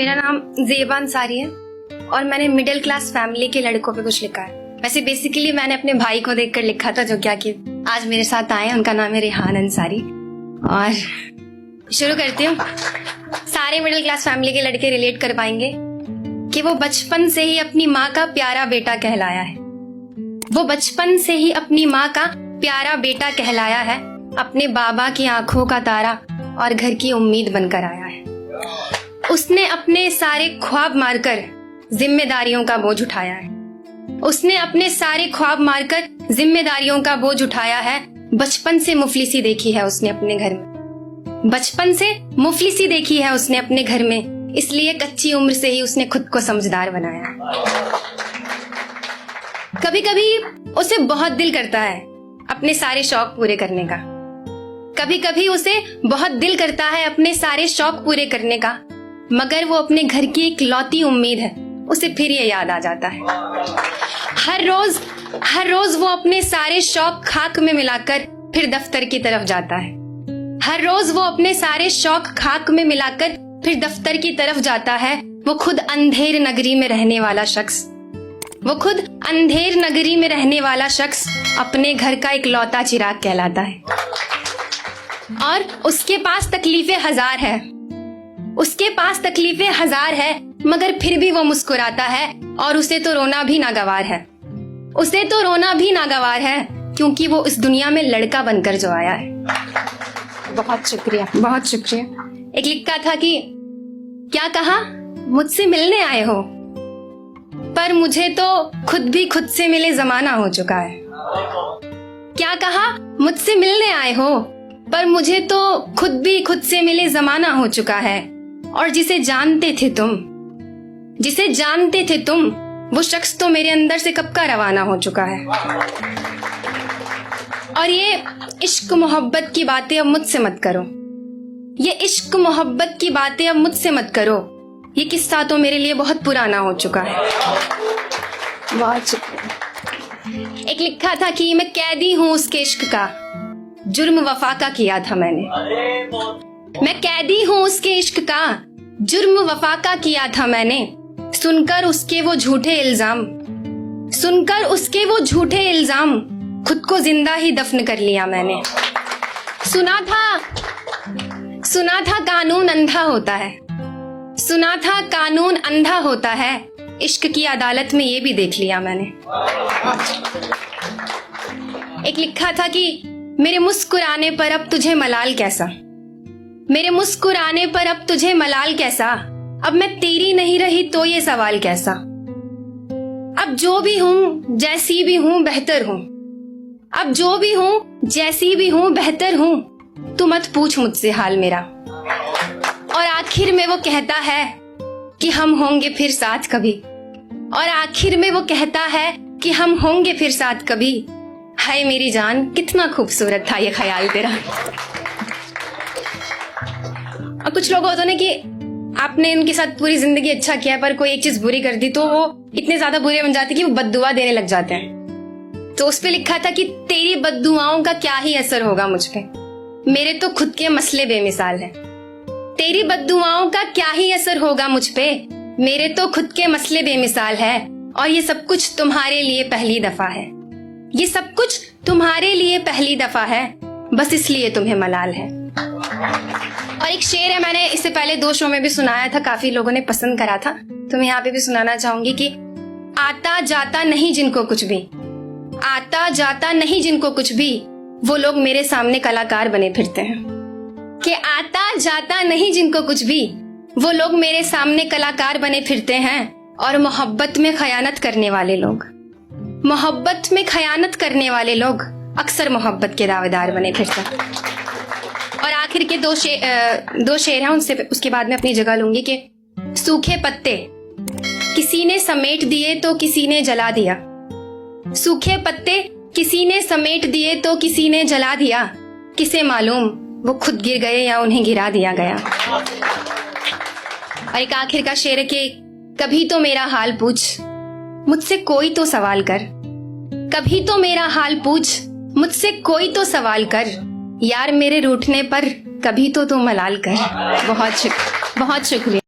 मेरा नाम ज़ेबा अंसारी है और मैंने मिडिल क्लास फैमिली के लड़कों पे कुछ लिखा है। वैसे बेसिकली मैंने अपने भाई को देखकर लिखा था, जो क्या कि आज मेरे साथ आए हैं। उनका नाम है रेहान अंसारी। और शुरू करती हूँ। सारे मिडिल क्लास फैमिली के लड़के रिलेट कर पाएंगे कि वो बचपन से ही अपनी माँ का प्यारा बेटा कहलाया है। वो बचपन से ही अपनी माँ का प्यारा बेटा कहलाया है, अपने बाबा की आंखों का तारा और घर की उम्मीद बनकर आया है। उसने अपने सारे ख्वाब मारकर जिम्मेदारियों का बोझ उठाया है। उसने अपने सारे ख्वाब मारकर जिम्मेदारियों का बोझ उठाया है। बचपन से मुफलिसी देखी है उसने अपने घर में। बचपन से मुफलिसी देखी है उसने अपने घर में, इसलिए कच्ची उम्र से ही उसने खुद को समझदार बनाया है। कभी कभी उसे बहुत दिल करता है अपने सारे शौक पूरे करने का। कभी कभी उसे बहुत दिल करता है अपने सारे शौक पूरे करने का, मगर वो अपने घर की एक लौती उम्मीद है, उसे फिर ये याद आ जाता है। हर रोज वो अपने सारे शौक खाक में मिलाकर फिर दफ्तर की तरफ जाता है। हर रोज वो अपने सारे शौक खाक में मिलाकर फिर दफ्तर की तरफ जाता है। वो खुद अंधेर नगरी में रहने वाला शख्स, अपने घर का एक लौता चिराग कहलाता है। और उसके पास तकलीफें हजार है, मगर फिर भी वो मुस्कुराता है। और उसे तो रोना भी नागवार है, क्योंकि वो इस दुनिया में लड़का बनकर जो आया है। बहुत शुक्रिया। एक लिखा था कि क्या कहा, मुझसे मिलने आए हो, पर मुझे तो खुद भी खुद से मिले जमाना हो चुका है। क्या कहा, मुझसे मिलने आए हो, पर मुझे तो खुद भी खुद से मिले जमाना हो चुका है। और जिसे जानते थे तुम, वो शख्स तो मेरे अंदर से कब का रवाना हो चुका है। और ये इश्क मोहब्बत की बातें अब मुझसे मत करो, ये किस्सा तो मेरे लिए बहुत पुराना हो चुका है। बहुत शुक्रिया। एक लिखा था कि मैं कैदी हूँ उसके इश्क का, जुर्म वफा का किया था मैंने। मैं कैदी हूँ उसके इश्क का, जुर्म वफा का किया था मैंने। सुनकर उसके वो झूठे इल्जाम, खुद को जिंदा ही दफन कर लिया मैंने। सुना था कानून अंधा होता है, इश्क की अदालत में ये भी देख लिया मैंने। एक लिखा था कि मेरे मुस्कुराने पर अब तुझे मलाल कैसा, अब मैं तेरी नहीं रही तो ये सवाल कैसा। अब जो भी हूँ जैसी भी हूँ बेहतर हूँ, तू मत पूछ मुझसे हाल मेरा। और आखिर में वो कहता है कि हम होंगे फिर साथ कभी। हाय मेरी जान, कितना खूबसूरत था ये ख्याल तेरा। और कुछ लोग होते हैं कि आपने उनके साथ पूरी जिंदगी अच्छा किया, पर कोई एक चीज बुरी कर दी तो वो इतने ज्यादा बुरे बन जाते कि वो बद्दुआ देने लग जाते हैं। तो उस पे लिखा था कि तेरी बद्दुआओं का क्या ही असर होगा मुझ पे, मेरे तो खुद के मसले बेमिसाल हैं। तेरी बद्दुआओं का क्या ही असर होगा मुझ पे, मेरे तो खुद के मसले बेमिसाल है। और ये सब कुछ तुम्हारे लिए पहली दफा है, बस इसलिए तुम्हें मलाल है। और एक शेर है, मैंने इससे पहले 2 शो में भी सुनाया था, काफी लोगों ने पसंद करा था, तो मैं यहाँ पे भी सुनाना चाहूंगी कि आता जाता नहीं जिनको कुछ भी, वो लोग मेरे सामने कलाकार बने फिरते हैं। कि आता जाता नहीं जिनको कुछ भी, वो लोग मेरे सामने कलाकार बने फिरते हैं। और मोहब्बत में खयानत करने वाले लोग अक्सर मोहब्बत के दावेदार बने फिरते हैं। और आखिर के 2 शेर हैं, उसके बाद में अपनी जगह लूंगी कि सूखे पत्ते किसी ने समेट दिए तो किसी ने जला दिया। सूखे पत्ते किसी ने समेट दिए तो किसी ने जला दिया, किसे मालूम वो खुद गिर गए या उन्हें गिरा दिया गया। और एक आखिर का शेर है कि कभी तो मेरा हाल पूछ, मुझसे कोई तो सवाल कर। कभी तो मेरा हाल पूछ, मुझसे कोई तो सवाल कर। यार मेरे रूठने पर कभी तो तू मलाल कर। बहुत शुक्रिया।